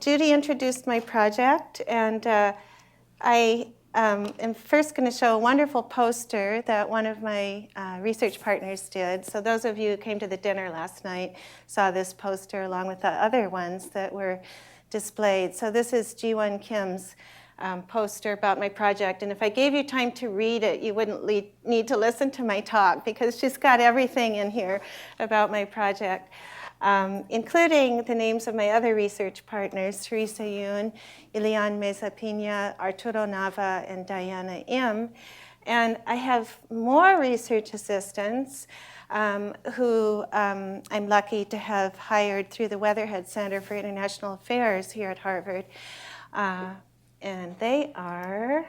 Judy introduced my project, and I am first going to show a wonderful poster that one of my research partners did. So those of you who came to the dinner last night saw this poster along with the other ones that were displayed. So this is Ji-Won Kim's poster about my project. And if I gave you time to read it, you wouldn't need to listen to my talk, because she's got everything in here about my project. Including the names of my other research partners, Teresa Yoon, Ilian Meza-Pina, Arturo Nava, and Diana Im. And I have more research assistants who I'm lucky to have hired through the Weatherhead Center for International Affairs here at Harvard. And they are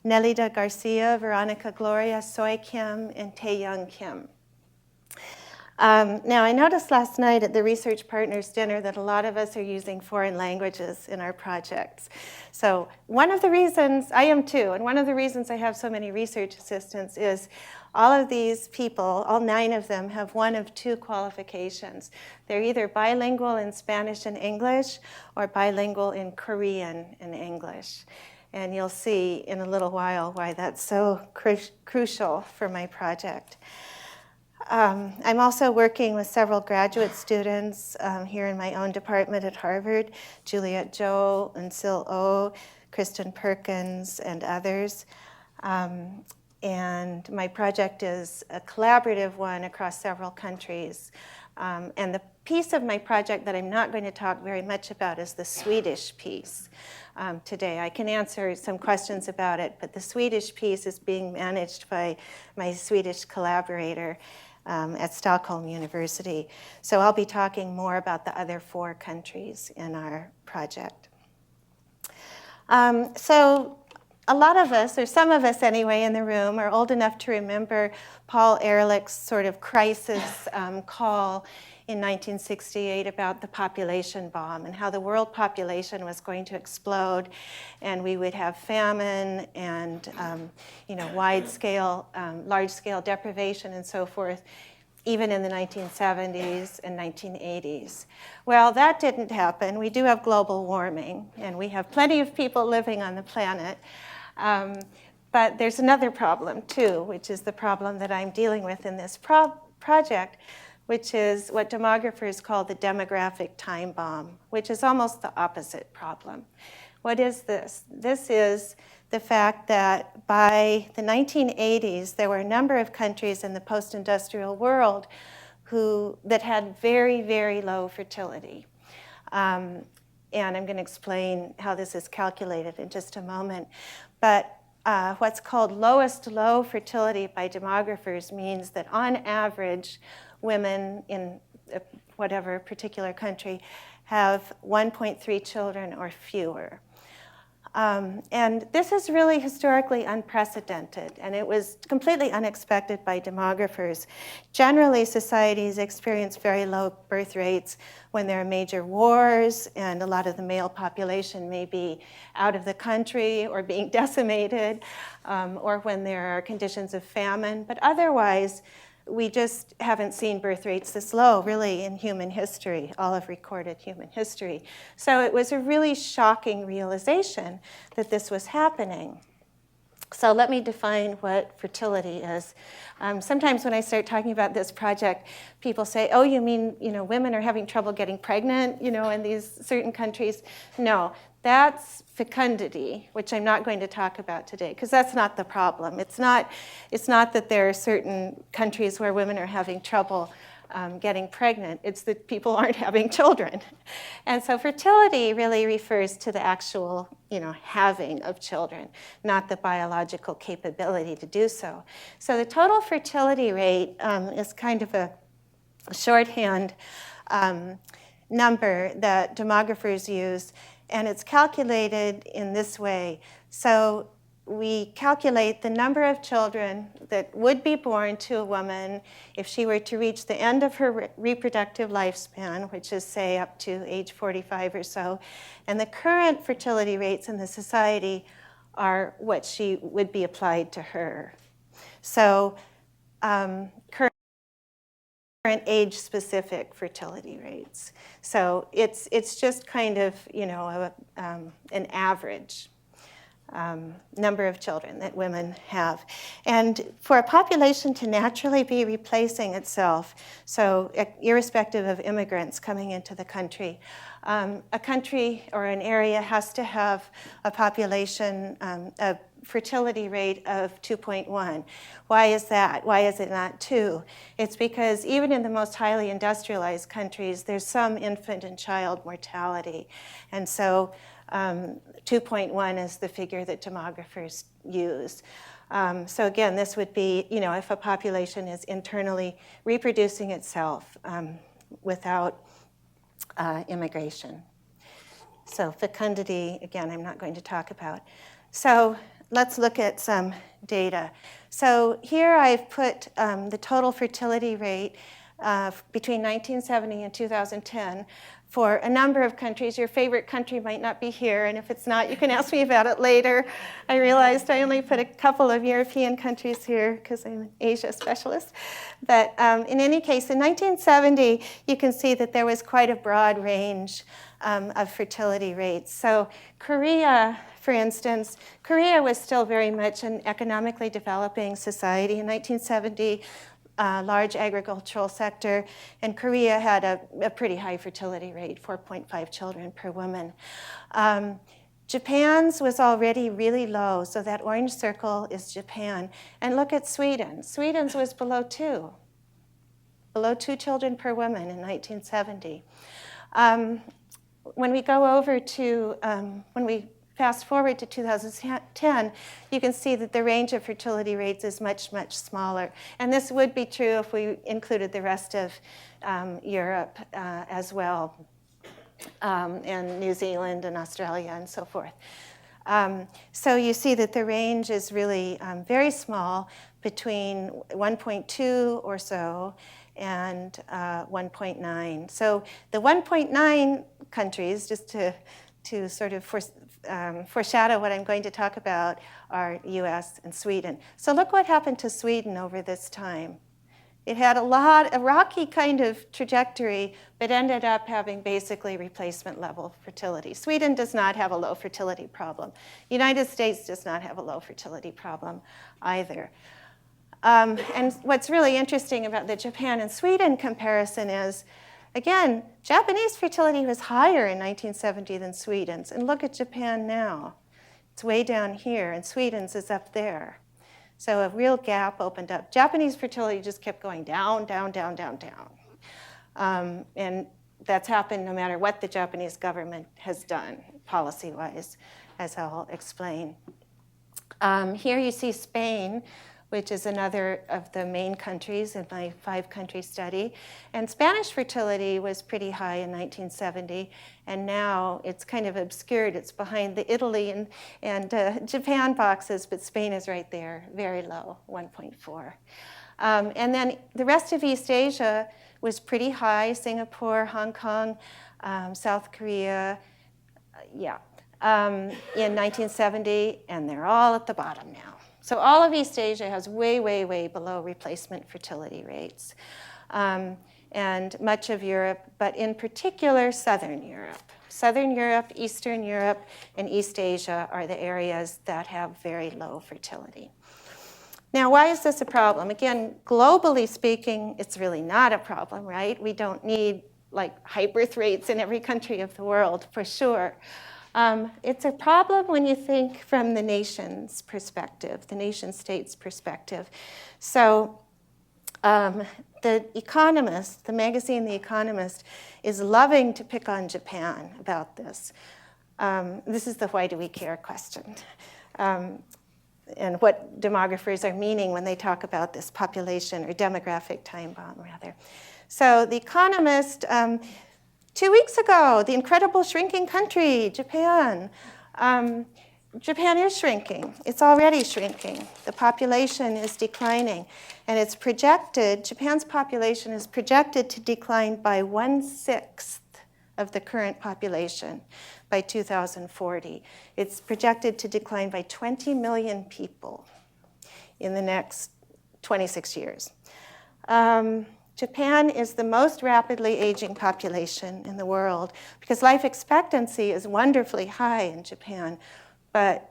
Nelida Garcia, Veronica Gloria, Soy Kim, and Taeyoung Kim. Now, I noticed last night at the Research Partners Dinner that a lot of us are using foreign languages in our projects. So one of the reasons, I am too, and one of the reasons I have so many research assistants is all of these people, all 9 of them, have one of 2 qualifications. They're either bilingual in Spanish and English or bilingual in Korean and English. And you'll see in a little while why that's so crucial for my project. I'm also working with several graduate students here in my own department at Harvard, Juliet Zhou and Sil Oh, Kristen Perkins, and others. And my project is a collaborative one across several countries. And the piece of my project that I'm not going to talk very much about is the Swedish piece today. I can answer some questions about it, but the Swedish piece is being managed by my Swedish collaborator at Stockholm University. So I'll be talking more about the other 4 countries in our project. So a lot of us, or some of us anyway in the room, are old enough to remember Paul Ehrlich's sort of crisis call in 1968 about the population bomb and how the world population was going to explode, and we would have famine and wide-scale, large-scale deprivation and so forth, even in the 1970s and 1980s. Well, that didn't happen. We do have global warming, and we have plenty of people living on the planet. But there's another problem, too, which is the problem that I'm dealing with in this project, which is what demographers call the demographic time bomb, which is almost the opposite problem. What is this? This is the fact that by the 1980s, there were a number of countries in the post-industrial world that had very, very low fertility. And I'm going to explain how this is calculated in just a moment. But what's called lowest low fertility by demographers means that on average, women in whatever particular country have 1.3 children or fewer. And this is really historically unprecedented, and it was completely unexpected by demographers. Generally, societies experience very low birth rates when there are major wars, and a lot of the male population may be out of the country or being decimated, or when there are conditions of famine. But otherwise, we just haven't seen birth rates this low, really, in human history, all of recorded human history. So it was a really shocking realization that this was happening. So let me define what fertility is. Sometimes when I start talking about this project, people say, oh, you mean, women are having trouble getting pregnant, in these certain countries? No, that's fecundity, which I'm not going to talk about today, because that's not the problem. It's not that there are certain countries where women are having trouble getting pregnant. It's that people aren't having children. And so fertility really refers to the actual, having of children, not the biological capability to do so. So the total fertility rate is kind of a shorthand number that demographers use, and it's calculated in this way. So we calculate the number of children that would be born to a woman if she were to reach the end of her reproductive lifespan, which is, say, up to age 45 or so. And the current fertility rates in the society are what she would be applied to her. So current age-specific fertility rates. So it's just kind of, you know, an average number of children that women have. And for a population to naturally be replacing itself, so irrespective of immigrants coming into the country, a country or an area has to have a population, a fertility rate of 2.1. Why is that? Why is it not 2? It's because even in the most highly industrialized countries, there's some infant and child mortality. And so 2.1 is the figure that demographers use. So again, this would be, you know, if a population is internally reproducing itself without immigration. So fecundity, again, I'm not going to talk about. So let's look at some data. So here I've put the total fertility rate between 1970 and 2010 for a number of countries. Your favorite country might not be here, and if it's not, you can ask me about it later. I realized I only put a couple of European countries here because I'm an Asia specialist. But in any case, in 1970, you can see that there was quite a broad range of fertility rates. So Korea, for instance, Korea was still very much an economically developing society in 1970. Large agricultural sector, and Korea had a pretty high fertility rate, 4.5 children per woman. Japan's was already really low, so that orange circle is Japan. And look at Sweden. Sweden's was below 2 children per woman in 1970. When we go over to, when we fast forward to 2010, you can see that the range of fertility rates is much, much smaller. And this would be true if we included the rest of Europe as well, and New Zealand and Australia and so forth. So you see that the range is really very small, between 1.2 or so and 1.9. So the 1.9 countries, just to sort of foreshadow what I'm going to talk about, are US and Sweden. So look what happened to Sweden over this time. It had a rocky kind of trajectory, but ended up having basically replacement level fertility. Sweden does not have a low fertility problem. United States does not have a low fertility problem either. And what's really interesting about the Japan and Sweden comparison is, again, Japanese fertility was higher in 1970 than Sweden's. And look at Japan now. It's way down here, and Sweden's is up there. So a real gap opened up. Japanese fertility just kept going down, down, down, down, down. And that's happened no matter what the Japanese government has done, policy-wise, as I'll explain. Here you see Spain, which is another of the main countries in my 5-country study. And Spanish fertility was pretty high in 1970, and now it's kind of obscured. It's behind the Italy and Japan boxes, but Spain is right there, very low, 1.4. And then the rest of East Asia was pretty high, Singapore, Hong Kong, South Korea, in 1970, and they're all at the bottom now. So all of East Asia has way, way, way below replacement fertility rates. And much of Europe, but in particular Southern Europe. Southern Europe, Eastern Europe, and East Asia are the areas that have very low fertility. Now, why is this a problem? Again, globally speaking, it's really not a problem, right? We don't need like high birth rates in every country of the world, for sure. It's a problem when you think from the nation's perspective, the nation state's perspective. So The Economist, the magazine The Economist, is loving to pick on Japan about this. This is the why do we care question. And what demographers are meaning when they talk about this population or demographic time bomb, rather. So The Economist, 2 weeks ago, the incredible shrinking country, Japan. Japan is shrinking. It's already shrinking. The population is declining. And it's projected, Japan's population is projected to decline by 1/6 of the current population by 2040. It's projected to decline by 20 million people in the next 26 years. Japan is the most rapidly aging population in the world because life expectancy is wonderfully high in Japan, but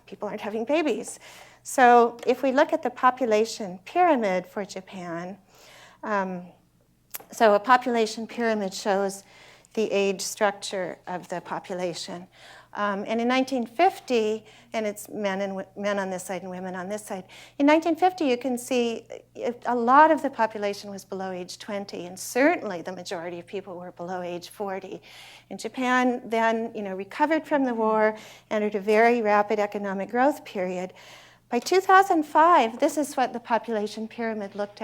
people aren't having babies. So if we look at the population pyramid for Japan, so a population pyramid shows the age structure of the population. And in 1950, and it's men on this side and women on this side. In 1950, you can see a lot of the population was below age 20, and certainly the majority of people were below age 40. And Japan then, recovered from the war, entered a very rapid economic growth period. By 2005, this is what the population pyramid looked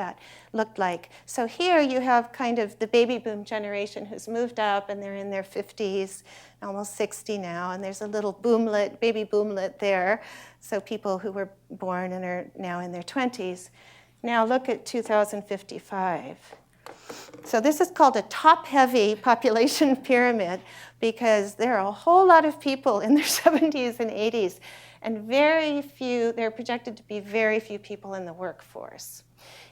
like. So here you have kind of the baby boom generation who's moved up, and they're in their 50s, almost 60 now, and there's a little baby boomlet there. So people who were born and are now in their 20s. Now look at 2055. So this is called a top-heavy population pyramid because there are a whole lot of people in their 70s and 80s, and there are projected to be very few people in the workforce,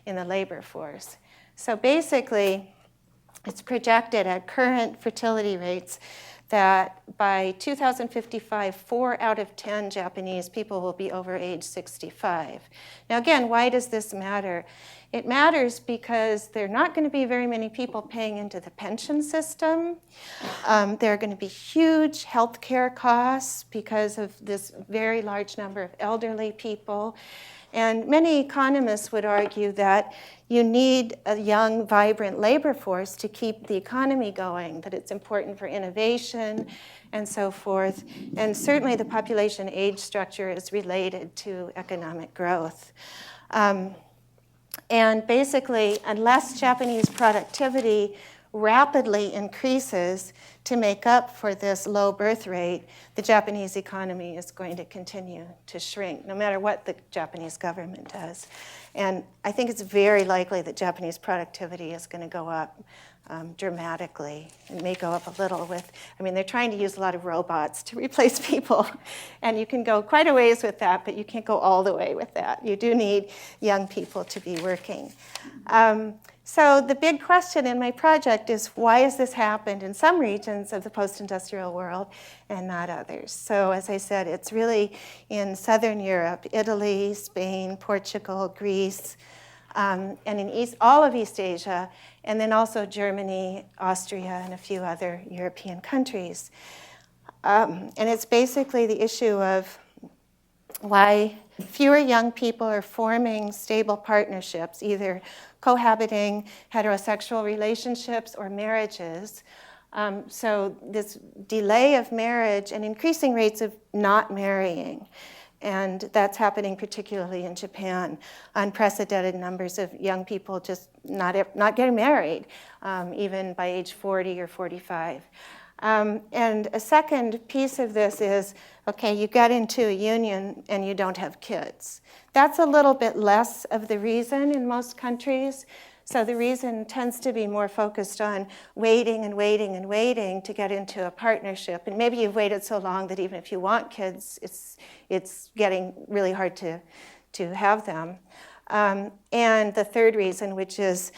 in the labor force. So basically, it's projected at current fertility rates that by 2055, 4 out of 10 Japanese people will be over age 65. Now again, why does this matter? It matters because there are not going to be very many people paying into the pension system. There are going to be huge health care costs because of this very large number of elderly people. And many economists would argue that you need a young, vibrant labor force to keep the economy going, that it's important for innovation and so forth. And certainly the population age structure is related to economic growth. And basically, unless Japanese productivity rapidly increases to make up for this low birth rate, the Japanese economy is going to continue to shrink, no matter what the Japanese government does. And I think it's very likely that Japanese productivity is going to go up dramatically. It may go up a little they're trying to use a lot of robots to replace people. And you can go quite a ways with that, but you can't go all the way with that. You do need young people to be working. So the big question in my project is, why has this happened in some regions of the post-industrial world and not others? So as I said, it's really in Southern Europe, Italy, Spain, Portugal, Greece, and in all of East Asia, and then also Germany, Austria, and a few other European countries. And it's basically the issue of why fewer young people are forming stable partnerships, either cohabiting heterosexual relationships or marriages. So this delay of marriage and increasing rates of not marrying. And that's happening particularly in Japan. Unprecedented numbers of young people just not getting married, even by age 40 or 45. And a second piece of this is, okay, you get into a union and you don't have kids. That's a little bit less of the reason in most countries. So the reason tends to be more focused on waiting and waiting and waiting to get into a partnership. And maybe you've waited so long that even if you want kids, it's getting really hard to have them. And the third reason, which is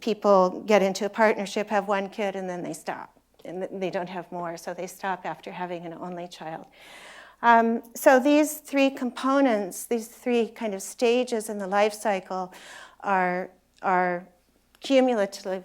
people get into a partnership, have one kid, and then they stop. And they don't have more, so they stop after having an only child. So these three components, these three kind of stages in the life cycle are cumulatively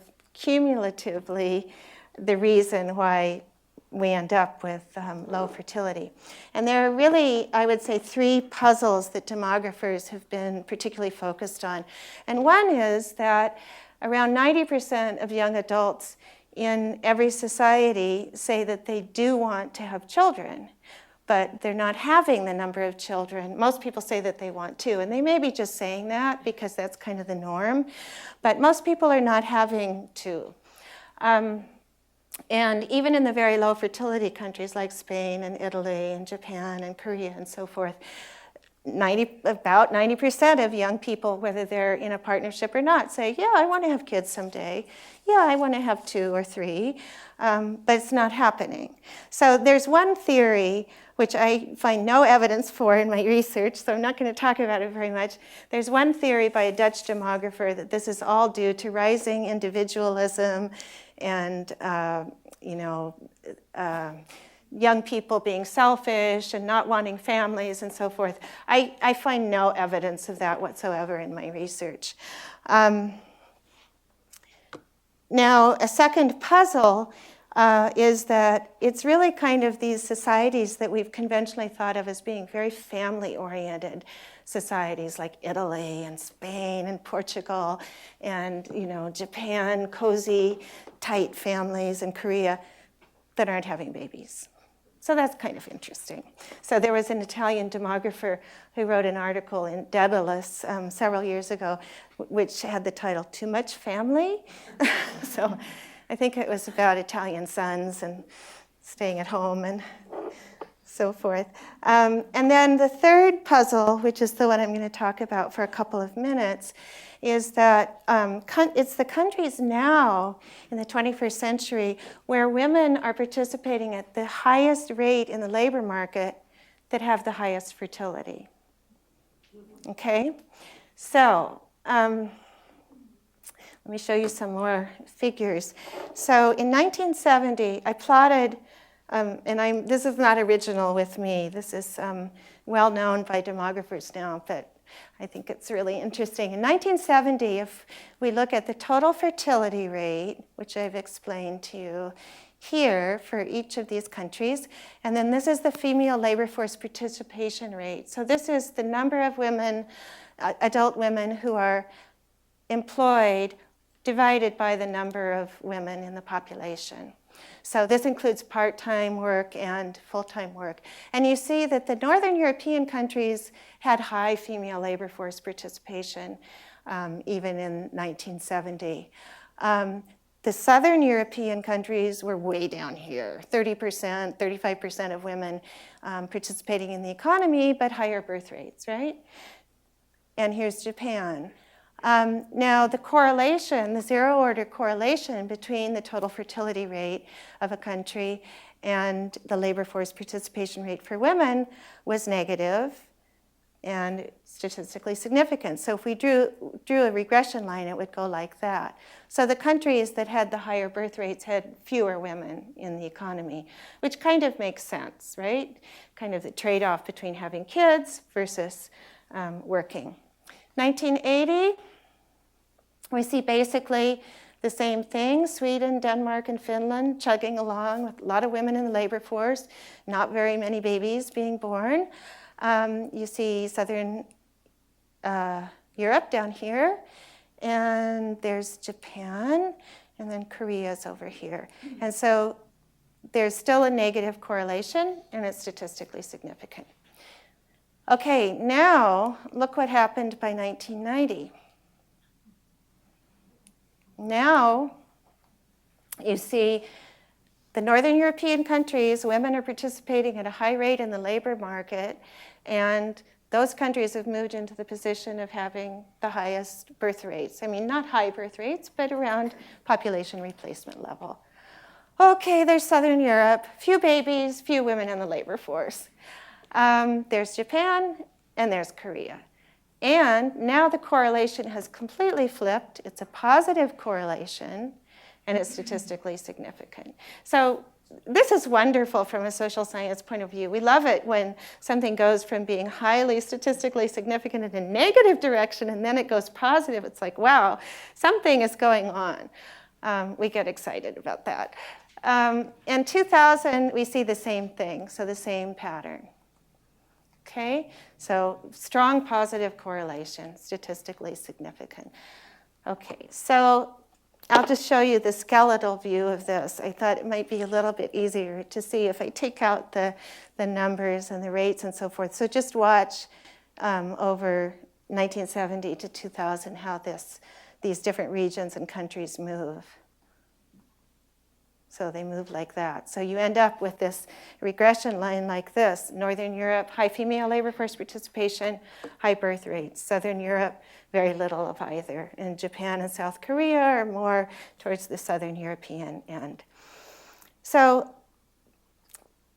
the reason why we end up with low fertility. And there are really, I would say, three puzzles that demographers have been particularly focused on. And one is that around 90% of young adults in every society say that they do want to have children, but they're not having the number of children. Most people say that they want to, and they may be just saying that because that's kind of the norm, but most people are not having two. And even in the very low fertility countries like Spain and Italy and Japan and Korea and so forth, about 90% of young people, whether they're in a partnership or not, say, yeah, I want to have kids someday. Yeah, I want to have 2 or 3, but it's not happening. So there's one theory, which I find no evidence for in my research, so I'm not going to talk about it very much. There's one theory by a Dutch demographer that this is all due to rising individualism and, young people being selfish and not wanting families and so forth. I find no evidence of that whatsoever in my research. Now, a second puzzle is that it's really kind of these societies that we've conventionally thought of as being very family-oriented societies, like Italy and Spain and Portugal and Japan, cozy, tight families, and Korea that aren't having babies. So that's kind of interesting. So there was an Italian demographer who wrote an article in Daedalus several years ago, which had the title, Too Much Family? So I think it was about Italian sons and staying at home and so forth. And then the third puzzle, which is the one I'm going to talk about for a couple of minutes, is that it's the countries now in the 21st century where women are participating at the highest rate in the labor market that have the highest fertility. Okay? So let me show you some more figures. So in 1970, I plotted, this is not original with me. This is well known by demographers now, but I think it's really interesting. In 1970, if we look at the total fertility rate, which I've explained to you here for each of these countries, and then this is the female labor force participation rate. So this is the number of women, adult women who are employed divided by the number of women in the population. So this includes part-time work and full-time work. And you see that the Northern European countries had high female labor force participation, even in 1970. The Southern European countries were way down here, 30%, 35% of women participating in the economy, but higher birth rates, right? And here's Japan. Now, the correlation, the zero-order correlation between the total fertility rate of a country and the labor force participation rate for women was negative and statistically significant. So if we drew a regression line, it would go like that. So the countries that had the higher birth rates had fewer women in the economy, which kind of makes sense, right? Kind of the trade-off between having kids versus working. 1980, we see basically the same thing. Sweden, Denmark, and Finland chugging along with a lot of women in the labor force, not very many babies being born. You see Southern Europe down here, and there's Japan, and then Korea's over here. And so there's still a negative correlation, and it's statistically significant. Okay, now look what happened by 1990. Now you see the Northern European countries, women are participating at a high rate in the labor market, and those countries have moved into the position of having the highest birth rates. I mean, not high birth rates, but around population replacement level. Okay, there's Southern Europe, few babies, few women in the labor force. There's Japan, and there's Korea. And now the correlation has completely flipped. It's a positive correlation, and it's statistically significant. So this is wonderful from a social science point of view. We love it when something goes from being highly statistically significant in a negative direction, and then it goes positive. It's like, wow, something is going on. We get excited about that. In 2000, we see the same thing, so the same pattern. Okay, so strong positive correlation, statistically significant. Okay, so I'll just show you the skeletal view of this. I thought it might be a little bit easier to see if I take out the numbers and the rates and so forth. So just watch over 1970 to 2000 how these different regions and countries move. So they move like that. So you end up with this regression line like this. Northern Europe, high female labor force participation, high birth rates. Southern Europe, very little of either. And Japan and South Korea are more towards the Southern European end. So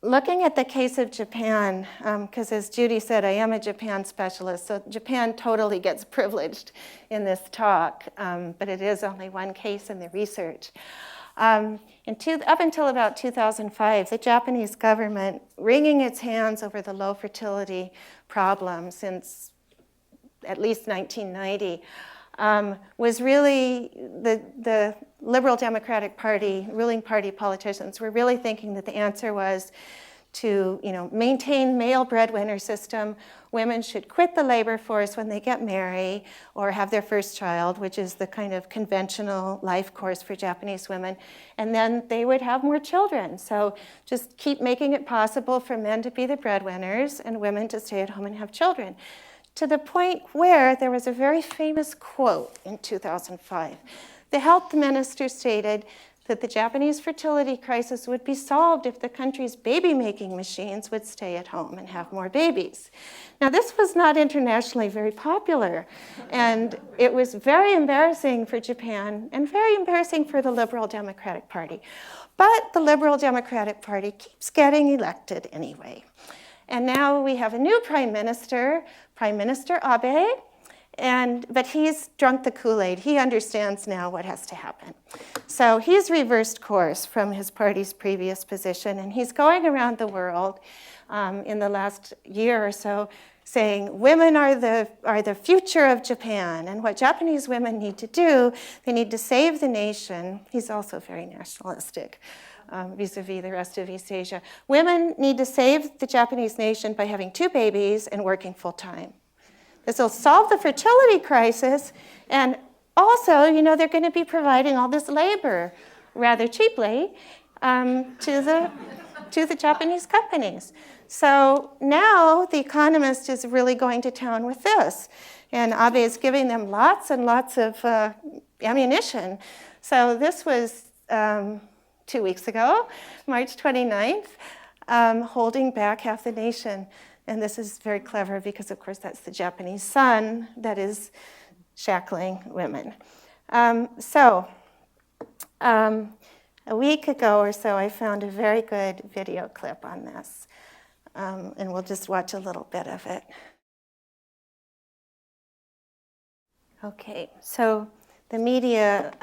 looking at the case of Japan, because as Judy said, I am a Japan specialist, so Japan totally gets privileged in this talk, but it is only one case in the research. Up until about 2005, the Japanese government, wringing its hands over the low fertility problem since at least 1990, was really the Liberal Democratic Party, ruling party politicians were really thinking that the answer was to maintain male breadwinner system. Women should quit the labor force when they get married or have their first child, which is the kind of conventional life course for Japanese women, and then they would have more children. So just keep making it possible for men to be the breadwinners and women to stay at home and have children. To the point where there was a very famous quote in 2005. The health minister stated that the Japanese fertility crisis would be solved if the country's baby-making machines would stay at home and have more babies. Now, this was not internationally very popular, and it was very embarrassing for Japan and very embarrassing for the Liberal Democratic Party. But the Liberal Democratic Party keeps getting elected anyway. And now we have a new Prime Minister Abe, but he's drunk the Kool-Aid. He understands now what has to happen. So he's reversed course from his party's previous position, and he's going around the world in the last year or so saying women are the future of Japan, and what Japanese women need to do, they need to save the nation. He's also very nationalistic vis-a-vis the rest of East Asia. Women need to save the Japanese nation by having 2 babies and working full-time. This will solve the fertility crisis, and also, they're going to be providing all this labor rather cheaply to the Japanese companies. So now The Economist is really going to town with this, and Abe is giving them lots and lots of ammunition. So this was 2 weeks ago, March 29th, holding back half the nation. And this is very clever because, of course, that's the Japanese sun that is shackling women. A week ago or so, I found a very good video clip on this. And we'll just watch a little bit of it. Okay, so the media's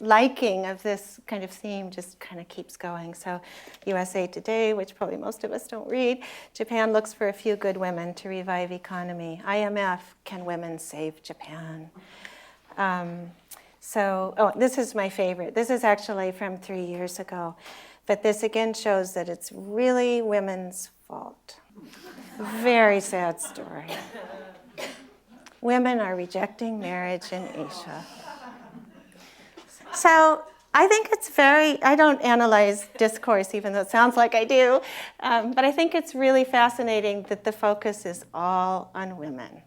liking of this kind of theme just kind of keeps going. So USA Today, which probably most of us don't read, Japan looks for a few good women to revive economy. IMF, can women save Japan? This is my favorite. This is actually from 3 years ago. But this again shows that it's really women's fault. Very sad story. Women are rejecting marriage in Asia. So I think I don't analyze discourse, even though it sounds like I do, but I think it's really fascinating that the focus is all on women.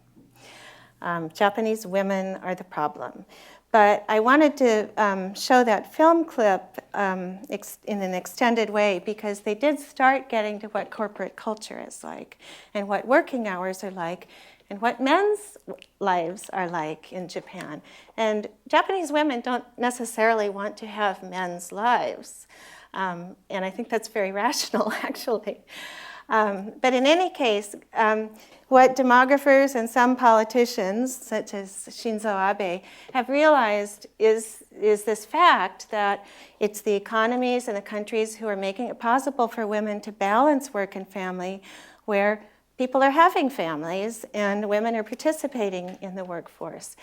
Japanese women are the problem. But I wanted to show that film clip in an extended way because they did start getting to what corporate culture is like and what working hours are like and what men's lives are like in Japan. And Japanese women don't necessarily want to have men's lives. And I think that's very rational, actually. But in any case, what demographers and some politicians, such as Shinzo Abe, have realized is this fact that it's the economies and the countries who are making it possible for women to balance work and family where people are having families and women are participating in the workforce.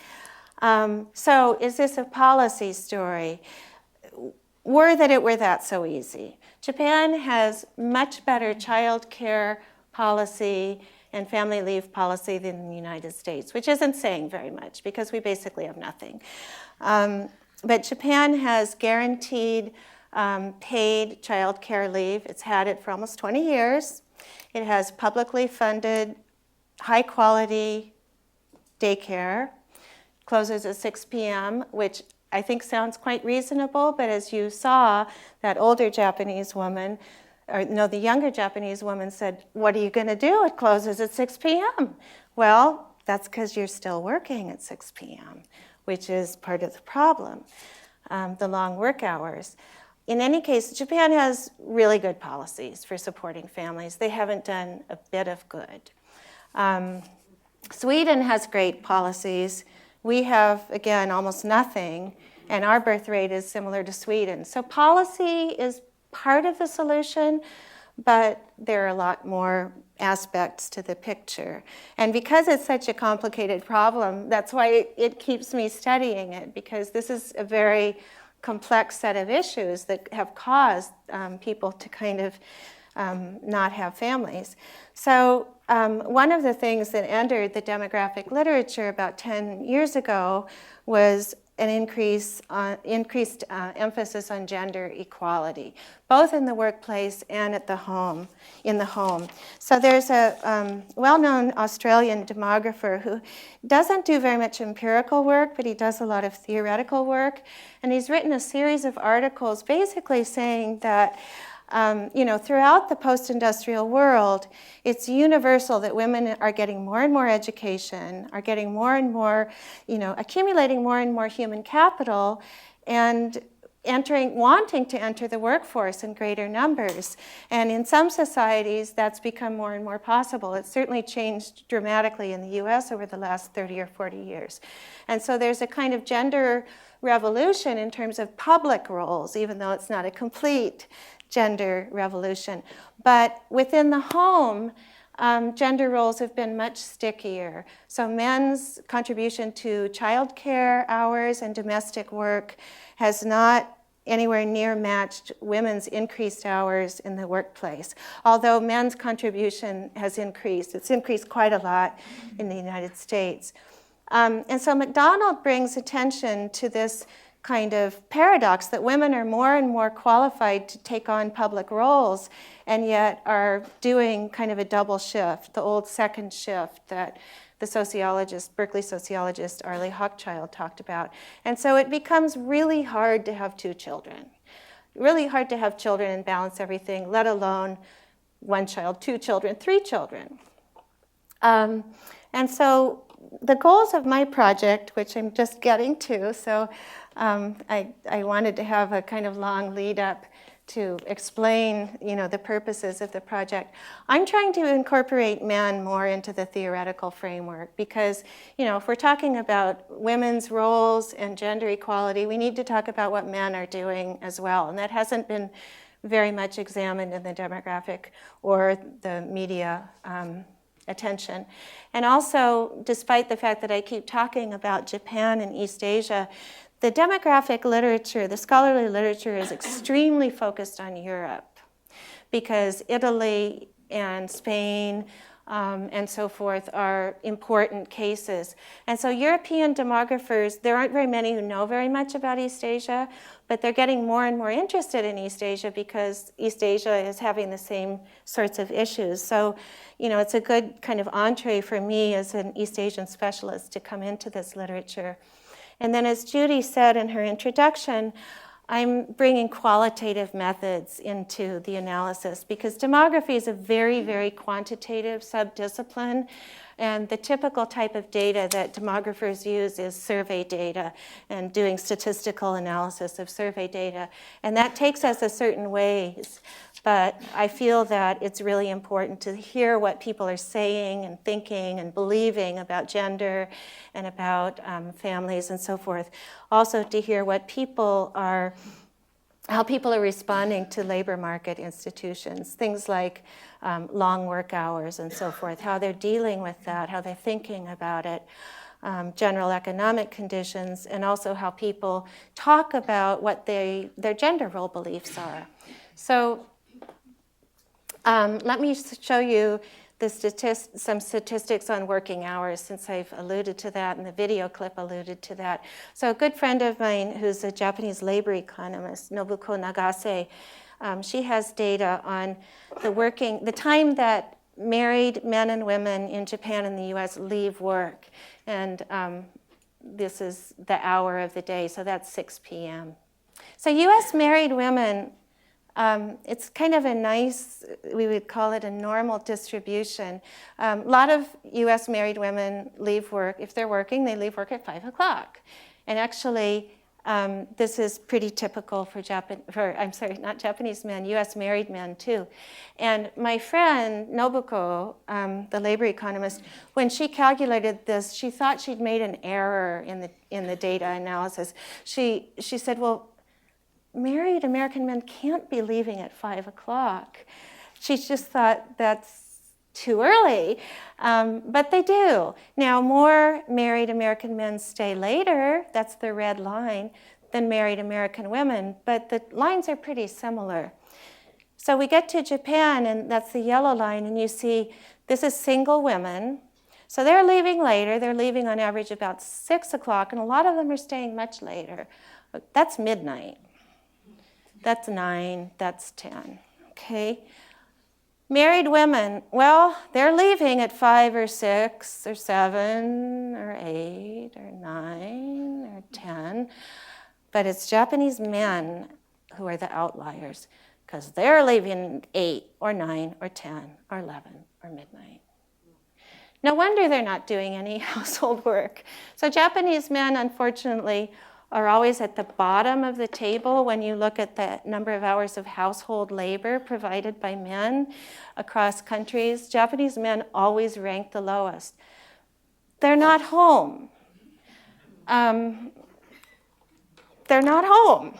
So is this a policy story? Were that it were that so easy. Japan has much better child care policy and family leave policy than the United States, which isn't saying very much because we basically have nothing. But Japan has guaranteed paid child care leave. It's had it for almost 20 years. It has publicly funded, high-quality daycare, closes at 6 p.m., which I think sounds quite reasonable, but as you saw, that older Japanese woman, or no, the younger Japanese woman said, what are you going to do? It closes at 6 p.m. Well, that's because you're still working at 6 p.m., which is part of the problem, the long work hours. In any case, Japan has really good policies for supporting families. They haven't done a bit of good. Sweden has great policies. We have, again, almost nothing, and our birth rate is similar to Sweden. So policy is part of the solution, but there are a lot more aspects to the picture. And because it's such a complicated problem, that's why it keeps me studying it, because this is a very complex set of issues that have caused people to kind of not have families. So one of the things that entered the demographic literature about 10 years ago was an increased emphasis on gender equality, both in the workplace and at the home, in the home. So there's a well-known Australian demographer who doesn't do very much empirical work, but he does a lot of theoretical work. And he's written a series of articles basically saying that throughout the post-industrial world, it's universal that women are getting more and more education, are getting more and more, accumulating more and more human capital, and wanting to enter the workforce in greater numbers. And in some societies, that's become more and more possible. It's certainly changed dramatically in the US over the last 30 or 40 years. And so there's a kind of gender revolution in terms of public roles, even though it's not a complete gender revolution. But within the home, gender roles have been much stickier. So men's contribution to childcare hours and domestic work has not anywhere near matched women's increased hours in the workplace. Although men's contribution has increased. It's increased quite a lot in the United States. And so MacDonald brings attention to this kind of paradox that women are more and more qualified to take on public roles and yet are doing kind of a double shift, the old second shift that the Berkeley sociologist Arlie Hochschild talked about. And so it becomes really hard to have two children, really hard to have children and balance everything, let alone one child, two children, three children. And so the goals of my project, which I'm just getting to, so I wanted to have a kind of long lead up to explain, the purposes of the project. I'm trying to incorporate men more into the theoretical framework because, if we're talking about women's roles and gender equality, we need to talk about what men are doing as well. And that hasn't been very much examined in the demographic or the media attention. And also, despite the fact that I keep talking about Japan and East Asia, the demographic literature, the scholarly literature, is extremely focused on Europe because Italy and Spain and so forth are important cases. And so European demographers, there aren't very many who know very much about East Asia, but they're getting more and more interested in East Asia because East Asia is having the same sorts of issues. So, it's a good kind of entree for me as an East Asian specialist to come into this literature. And then, as Judy said in her introduction, I'm bringing qualitative methods into the analysis because demography is a very, very quantitative subdiscipline. And the typical type of data that demographers use is survey data and doing statistical analysis of survey data. And that takes us a certain ways. But I feel that it's really important to hear what people are saying and thinking and believing about gender and about families and so forth. Also to hear what how people are responding to labor market institutions, things like long work hours and so forth, how they're dealing with that, how they're thinking about it, general economic conditions, and also how people talk about what their gender role beliefs are. So let me show you some statistics on working hours, since I've alluded to that and the video clip alluded to that. So a good friend of mine who's a Japanese labor economist, Nobuko Nagase, she has data on the time that married men and women in Japan and the US leave work. And this is the hour of the day, so that's 6 p.m. So U.S. married women, it's kind of a nice, we would call it a normal distribution. A lot of U.S. married women leave work, if they're working, they leave work at 5 o'clock. And actually, this is pretty typical for not Japanese men, U.S. married men too. And my friend Nobuko, the labor economist, when she calculated this, she thought she'd made an error in the data analysis. She said, well, married American men can't be leaving at 5 o'clock. She just thought that's too early, but they do. Now, more married American men stay later, that's the red line, than married American women, but the lines are pretty similar. So we get to Japan, and that's the yellow line, and you see this is single women. So they're leaving later. They're leaving on average about 6 o'clock, and a lot of them are staying much later. That's midnight. That's 9, that's 10, okay? Married women, well, they're leaving at 5 or 6 or 7 or 8 or 9 or 10, but it's Japanese men who are the outliers because they're leaving 8 or 9 or 10 or 11 or midnight. No wonder they're not doing any household work. So Japanese men, unfortunately, are always at the bottom of the table when you look at the number of hours of household labor provided by men across countries. Japanese men always rank the lowest. They're not home. They're not home.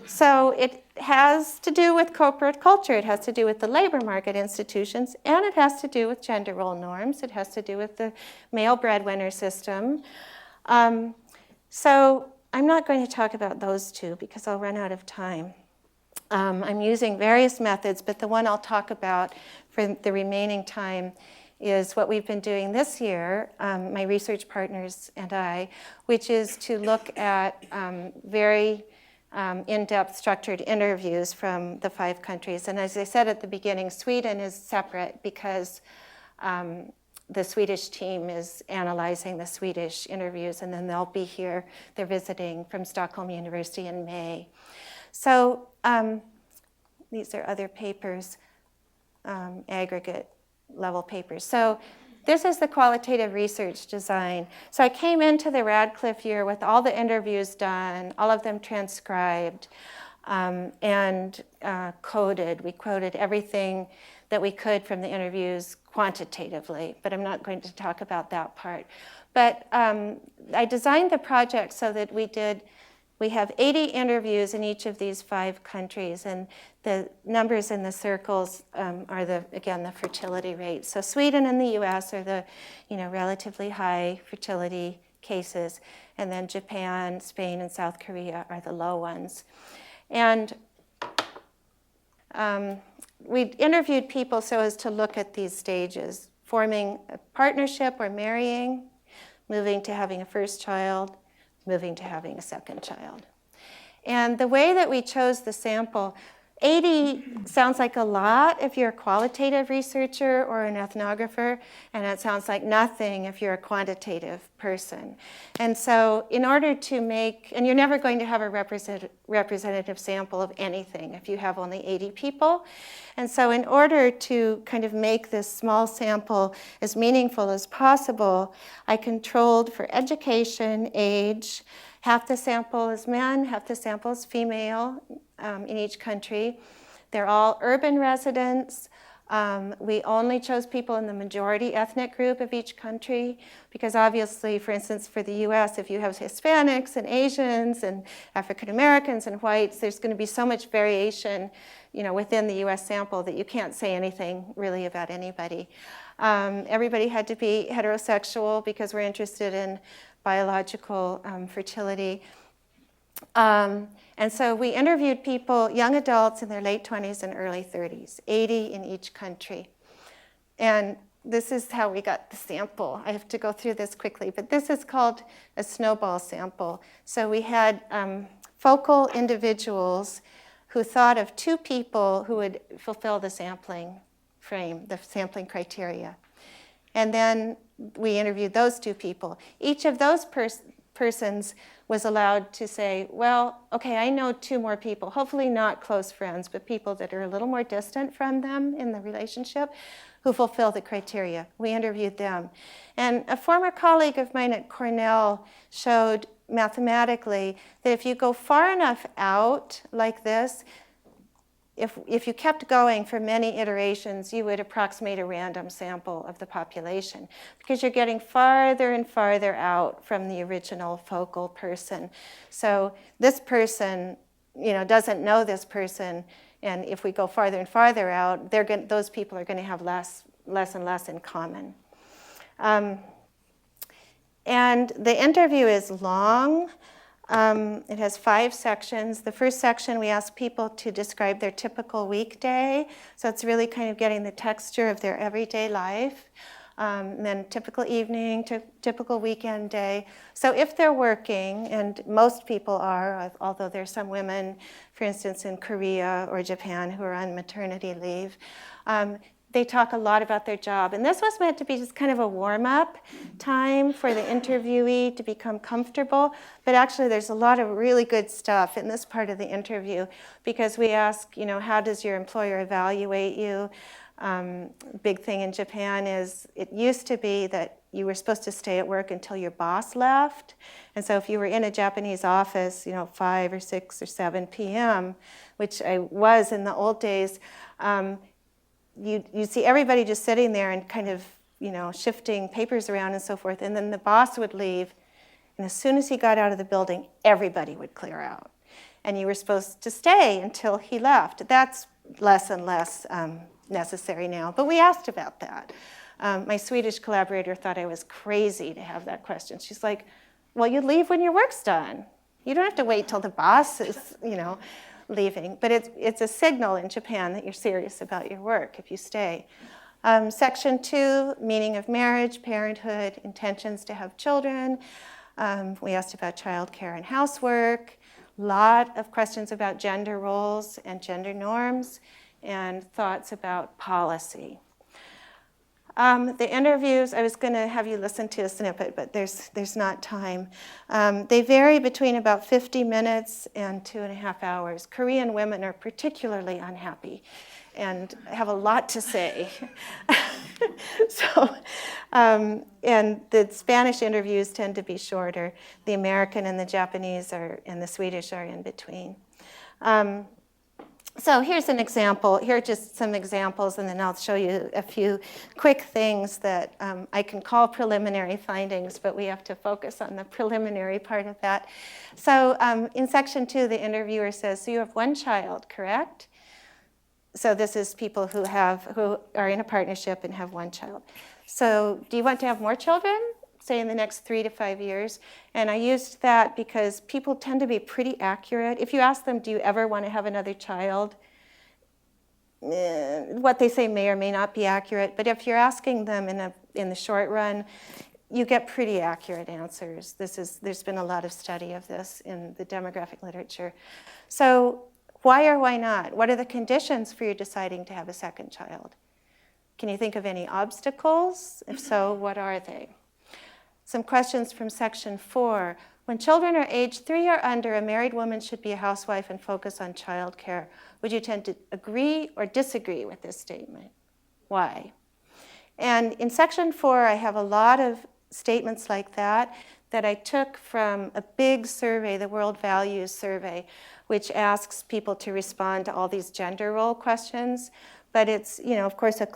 So it has to do with corporate culture. It has to do with the labor market institutions, and it has to do with gender role norms. It has to do with the male breadwinner system. So I'm not going to talk about those two because I'll run out of time. I'm using various methods, but the one I'll talk about for the remaining time is what we've been doing this year, my research partners and I, which is to look at very in-depth structured interviews from the 5 countries. And as I said at the beginning, Sweden is separate because the Swedish team is analyzing the Swedish interviews, and then they'll be here. They're visiting from Stockholm University in May. So these are other papers, aggregate level papers. So this is the qualitative research design. So I came into the Radcliffe year with all the interviews done, all of them transcribed and coded. We quoted everything that we could from the interviews quantitatively, but I'm not going to talk about that part. But I designed the project so that we have 80 interviews in each of these 5 countries, and the numbers in the circles are the fertility rates. So Sweden and the US are the relatively high fertility cases, and then Japan, Spain, and South Korea are the low ones. And we interviewed people so as to look at these stages: forming a partnership or marrying, moving to having a first child, moving to having a second child. And the way that we chose the sample, 80 sounds like a lot if you're a qualitative researcher or an ethnographer, and it sounds like nothing if you're a quantitative person. And so in order to and you're never going to have a representative sample of anything if you have only 80 people. And so in order to kind of make this small sample as meaningful as possible, I controlled for education, age. Half the sample is men, half the sample is female in each country. They're all urban residents. We only chose people in the majority ethnic group of each country because obviously, for instance, for the US, if you have Hispanics and Asians and African Americans and whites, there's going to be so much variation within the US sample that you can't say anything really about anybody. Everybody had to be heterosexual because we're interested in biological fertility. And so we interviewed people, young adults in their late 20s and early 30s, 80 in each country. And this is how we got the sample. I have to go through this quickly, but this is called a snowball sample. So we had focal individuals who thought of 2 people who would fulfill the sampling frame, the sampling criteria. And then we interviewed those 2 people. Each of those persons was allowed to say, well, okay, I know 2 more people, hopefully not close friends, but people that are a little more distant from them in the relationship who fulfill the criteria. We interviewed them. And a former colleague of mine at Cornell showed mathematically that if you go far enough out like this, if you kept going for many iterations, you would approximate a random sample of the population because you're getting farther and farther out from the original focal person. So this person, doesn't know this person, and if we go farther and farther out, those people are going to have less and less in common. And the interview is long. It has 5 sections. The first section, we ask people to describe their typical weekday. So it's really kind of getting the texture of their everyday life. And then typical evening, typical weekend day. So if they're working, and most people are, although there's some women, for instance, in Korea or Japan who are on maternity leave, they talk a lot about their job. And this was meant to be just kind of a warm-up time for the interviewee to become comfortable. But actually, there's a lot of really good stuff in this part of the interview because we ask, how does your employer evaluate you? Big thing in Japan is it used to be that you were supposed to stay at work until your boss left. And so if you were in a Japanese office, 5 or 6 or 7 p.m., which I was in the old days, you see everybody just sitting there and kind of, shifting papers around and so forth. And then the boss would leave. And as soon as he got out of the building, everybody would clear out. And you were supposed to stay until he left. That's less and less necessary now. But we asked about that. My Swedish collaborator thought I was crazy to have that question. She's like, well, you leave when your work's done. You don't have to wait till the boss is, leaving. But it's a signal in Japan that you're serious about your work if you stay. Section 2, meaning of marriage, parenthood, intentions to have children. We asked about childcare and housework. Lot of questions about gender roles and gender norms, and thoughts about policy. The interviews, I was going to have you listen to a snippet, but there's not time. They vary between about 50 minutes and 2.5 hours. Korean women are particularly unhappy and have a lot to say. And the Spanish interviews tend to be shorter. The American and the Japanese and the Swedish are in between. So here's an example. Here are just some examples, and then I'll show you a few quick things that I can call preliminary findings, but we have to focus on the preliminary part of that. So in section 2, the interviewer says, so you have 1 child, correct? So this is people who are in a partnership and have 1 child. So do you want to have more children? Say in the next 3 to 5 years. And I used that because people tend to be pretty accurate. If you ask them, do you ever want to have another child? What they say may or may not be accurate. But if you're asking them in the short run, you get pretty accurate answers. There's been a lot of study of this in the demographic literature. So why or why not? What are the conditions for you deciding to have a second child? Can you think of any obstacles? If so, what are they? Some questions from section 4. When children are age 3 or under, a married woman should be a housewife and focus on childcare. Would you tend to agree or disagree with this statement? Why? And in section 4, I have a lot of statements like that I took from a big survey, the World Values Survey, which asks people to respond to all these gender role questions. But it's, of course, it's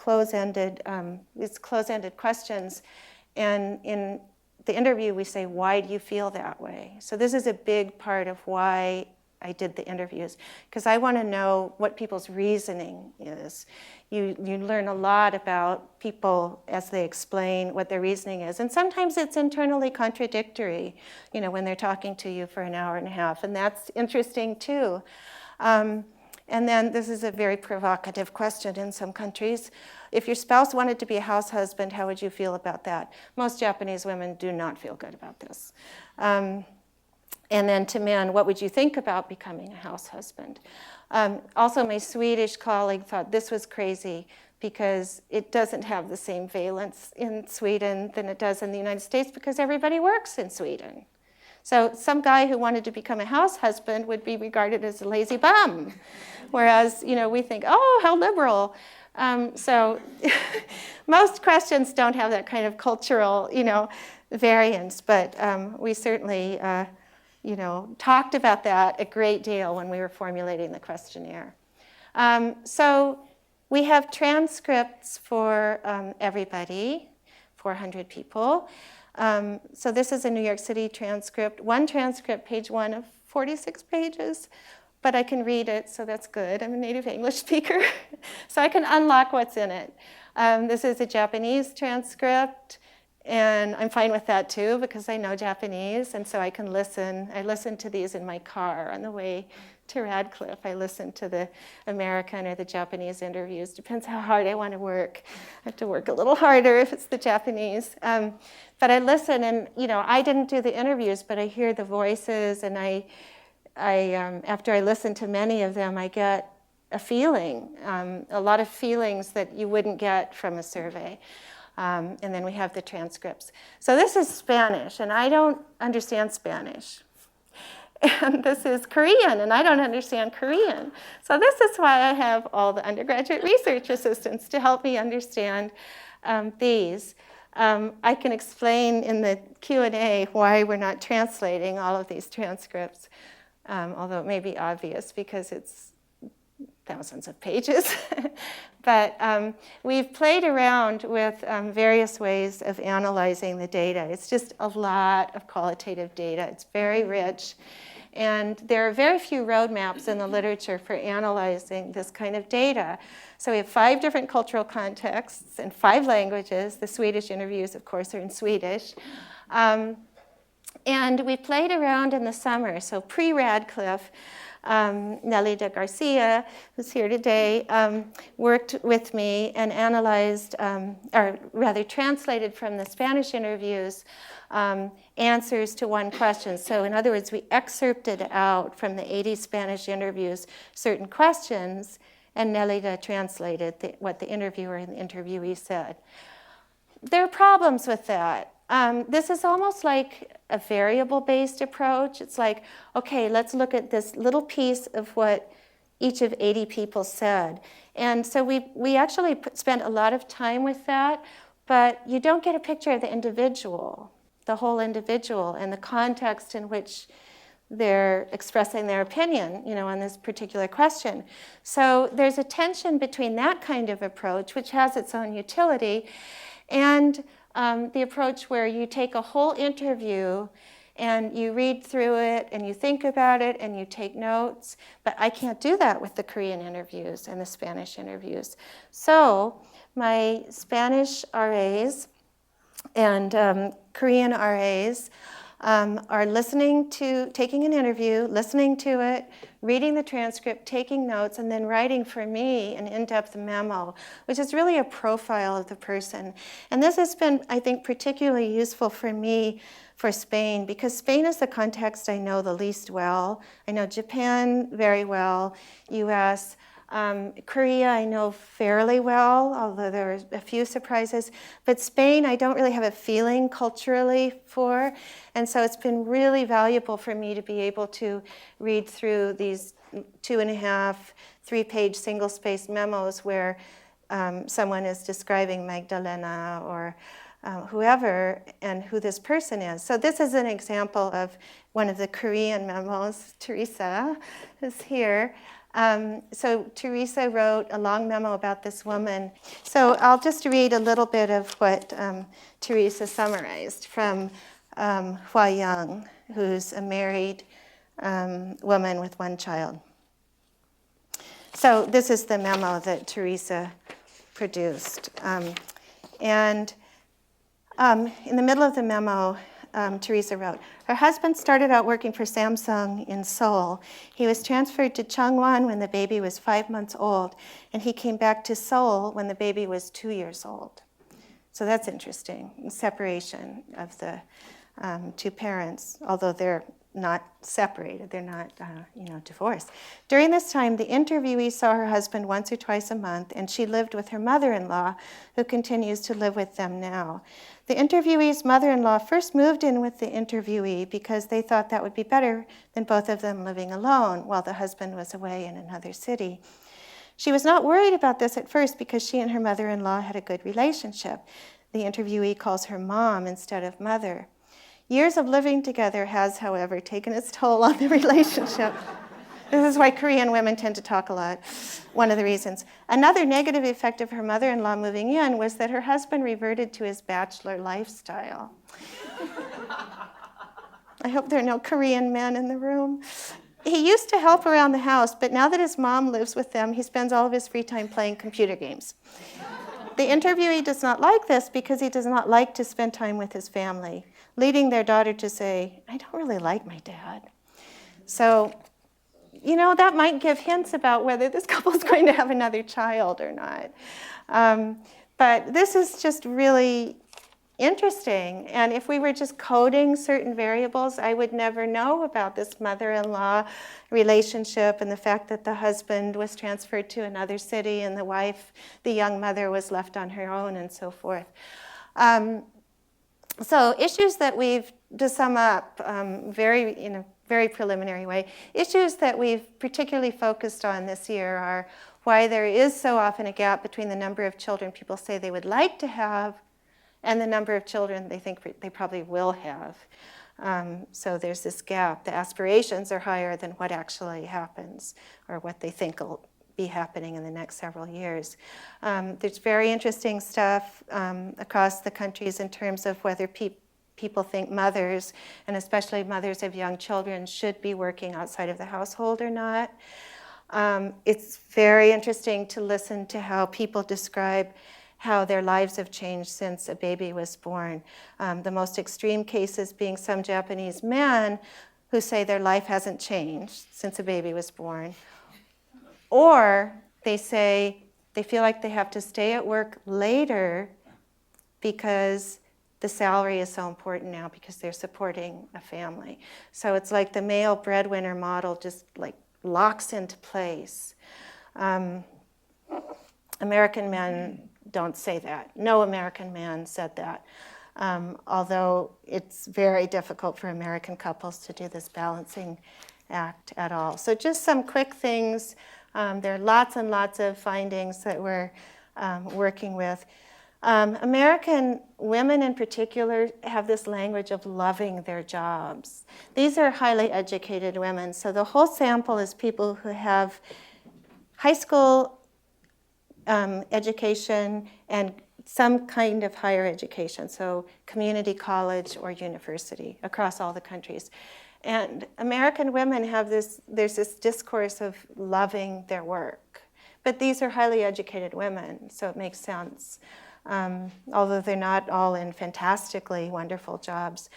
close-ended questions. And in the interview, we say, why do you feel that way? So this is a big part of why I did the interviews, because I want to know what people's reasoning is. You learn a lot about people as they explain what their reasoning is. And sometimes it's internally contradictory, when they're talking to you for an hour and a half. And that's interesting, too. And then this is a very provocative question in some countries. If your spouse wanted to be a house husband, how would you feel about that? Most Japanese women do not feel good about this. And then to men, what would you think about becoming a house husband? Also, my Swedish colleague thought this was crazy because it doesn't have the same valence in Sweden than it does in the United States because everybody works in Sweden. So some guy who wanted to become a house husband would be regarded as a lazy bum, whereas we think, oh, how liberal. So most questions don't have that kind of cultural variance, but we certainly talked about that a great deal when we were formulating the questionnaire. So we have transcripts for everybody, 400 people. So this is a New York City transcript. One transcript, page 1 of 46 pages, but I can read it, so that's good. I'm a native English speaker, so I can unlock what's in it. This is a Japanese transcript, and I'm fine with that too because I know Japanese, and so I can listen. I listen to these in my car on the way to Radcliffe. I listen to the American or the Japanese interviews. Depends how hard I want to work. I have to work a little harder if it's the Japanese. But I listen, and I didn't do the interviews, but I hear the voices, and I after I listen to many of them, I get a feeling, a lot of feelings that you wouldn't get from a survey. And then we have the transcripts. So this is Spanish, and I don't understand Spanish. And this is Korean, and I don't understand Korean. So this is why I have all the undergraduate research assistants to help me understand these. I can explain in the Q&A why we're not translating all of these transcripts, although it may be obvious because it's thousands of pages. But we've played around with various ways of analyzing the data. It's just a lot of qualitative data. It's very rich. And there are very few roadmaps in the literature for analyzing this kind of data. So we have 5 different cultural contexts and 5 languages. The Swedish interviews, of course, are in Swedish. And we played around in the summer. So pre-Radcliffe, Nelida Garcia, who's here today, worked with me and analyzed, or rather translated from the Spanish interviews, answers to one question. So in other words, we excerpted out from the 80 Spanish interviews certain questions, and Nelida translated what the interviewer and the interviewee said. There are problems with that. This is almost like a variable-based approach. It's like, okay, let's look at this little piece of what each of 80 people said. And so we actually spent a lot of time with that, but you don't get a picture of the individual, the whole individual, and the context in which they're expressing their opinion, on this particular question. So there's a tension between that kind of approach, which has its own utility, and the approach where you take a whole interview and you read through it and you think about it and you take notes. But I can't do that with the Korean interviews and the Spanish interviews. So my Spanish RAs and Korean RAs are taking an interview, listening to it, reading the transcript, taking notes, and then writing for me an in-depth memo, which is really a profile of the person. And this has been, I think, particularly useful for me for Spain, because Spain is the context I know the least well. I know Japan very well, US. Korea I know fairly well, although there are a few surprises. But Spain I don't really have a feeling culturally for. And so it's been really valuable for me to be able to read through these 2.5, 3-page single-spaced memos where someone is describing Magdalena or whoever and who this person is. So this is an example of one of the Korean memos. Teresa is here. So Teresa wrote a long memo about this woman. So I'll just read a little bit of what Teresa summarized from Hua Young, who's a married woman with 1 child. So this is the memo that Teresa produced. And in the middle of the memo, Teresa wrote, her husband started out working for Samsung in Seoul. He was transferred to Changwon when the baby was 5 months old, and he came back to Seoul when the baby was 2 years old. So that's interesting, separation of the 2 parents, although they're not separated, they're not divorced. During this time, the interviewee saw her husband once or twice a month, and she lived with her mother-in-law, who continues to live with them now. The interviewee's mother-in-law first moved in with the interviewee because they thought that would be better than both of them living alone while the husband was away in another city. She was not worried about this at first because she and her mother-in-law had a good relationship. The interviewee calls her mom instead of mother. Years of living together has, however, taken its toll on the relationship. This is why Korean women tend to talk a lot, one of the reasons. Another negative effect of her mother-in-law moving in was that her husband reverted to his bachelor lifestyle. I hope there are no Korean men in the room. He used to help around the house, but now that his mom lives with them, he spends all of his free time playing computer games. The interviewee does not like this because he does not like to spend time with his family, leading their daughter to say, "I don't really like my dad." So, that might give hints about whether this couple is going to have another child or not. But this is just really interesting. And if we were just coding certain variables, I would never know about this mother-in-law relationship and the fact that the husband was transferred to another city and the wife, the young mother, was left on her own and so forth. So issues that we've, to sum up in a very preliminary way, issues that we've particularly focused on this year are why there is so often a gap between the number of children people say they would like to have and the number of children they think they probably will have. So there's this gap. The aspirations are higher than what actually happens or what they think will be happening in the next several years. There's very interesting stuff across the countries in terms of whether people think mothers, and especially mothers of young children, should be working outside of the household or not. It's very interesting to listen to how people describe how their lives have changed since a baby was born. The most extreme cases being some Japanese men who say their life hasn't changed since a baby was born. Or they say they feel like they have to stay at work later because the salary is so important now because they're supporting a family. So it's like the male breadwinner model just like locks into place. American men don't say that. No American man said that. Although it's very difficult for American couples to do this balancing act at all. So just some quick things. There are lots and lots of findings that we're working with. American women in particular have this language of loving their jobs. These are highly educated women. So the whole sample is people who have high school education and some kind of higher education, so community college or university across all the countries. And American women have there's this discourse of loving their work. But these are highly educated women, so it makes sense. Although they're not all in fantastically wonderful jobs.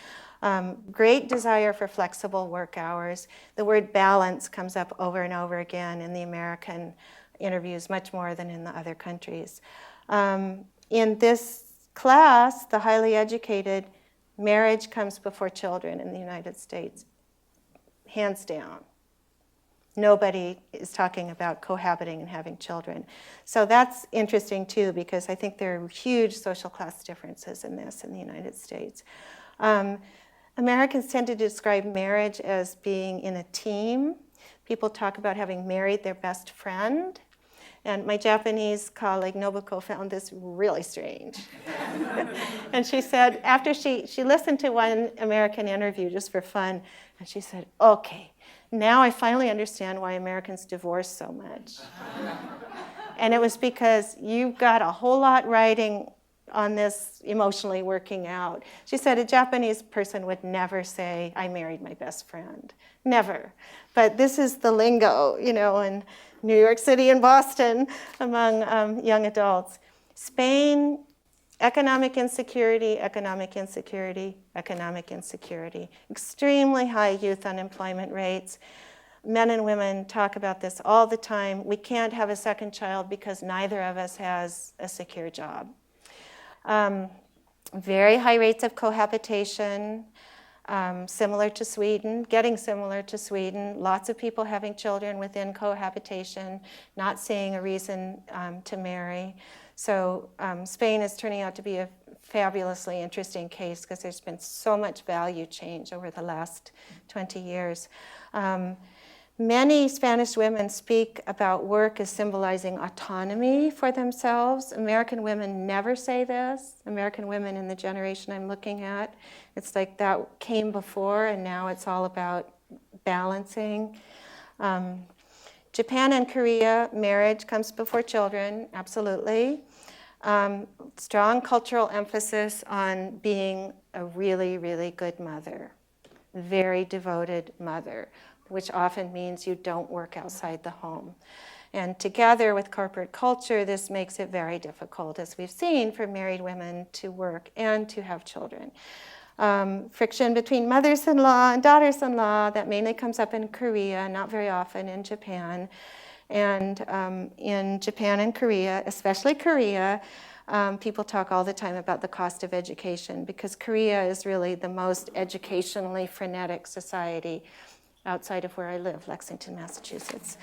Great desire for flexible work hours. The word balance comes up over and over again in the American interviews, much more than in the other countries. In this class, the highly educated, marriage comes before children in the United States, hands down. Nobody is talking about cohabiting and having children. So that's interesting too, because I think there are huge social class differences in this in the United States. Americans tend to describe marriage as being in a team. People talk about having married their best friend. And my Japanese colleague, Nobuko, found this really strange. And she said, after she listened to one American interview just for fun, and she said, okay, now I finally understand why Americans divorce so much. And it was because you got a whole lot riding on this emotionally working out. She said a Japanese person would never say, I married my best friend. Never. But this is the lingo, in New York City and Boston among young adults. Spain, economic insecurity, economic insecurity, economic insecurity. Extremely high youth unemployment rates. Men and women talk about this all the time. We can't have a second child because neither of us has a secure job. Very high rates of cohabitation, similar to Sweden, getting similar to Sweden. Lots of people having children within cohabitation, not seeing a reason to marry. So Spain is turning out to be a fabulously interesting case because there's been so much value change over the last 20 years. Many Spanish women speak about work as symbolizing autonomy for themselves. American women never say this. American women in the generation I'm looking at, it's like that came before and now it's all about balancing. Japan and Korea, marriage comes before children, absolutely. Strong cultural emphasis on being a really, really good mother, very devoted mother, which often means you don't work outside the home. And together with corporate culture, this makes it very difficult, as we've seen, for married women to work and to have children. Friction between mothers-in-law and daughters-in-law, that mainly comes up in Korea, not very often in Japan. And in Japan and Korea, especially Korea, people talk all the time about the cost of education because Korea is really the most educationally frenetic society outside of where I live, Lexington, Massachusetts.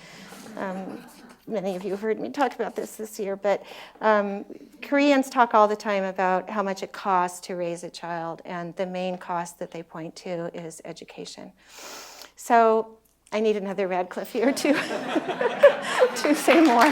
Many of you have heard me talk about this year, but Koreans talk all the time about how much it costs to raise a child, and the main cost that they point to is education. So I need another Radcliffe here to say more.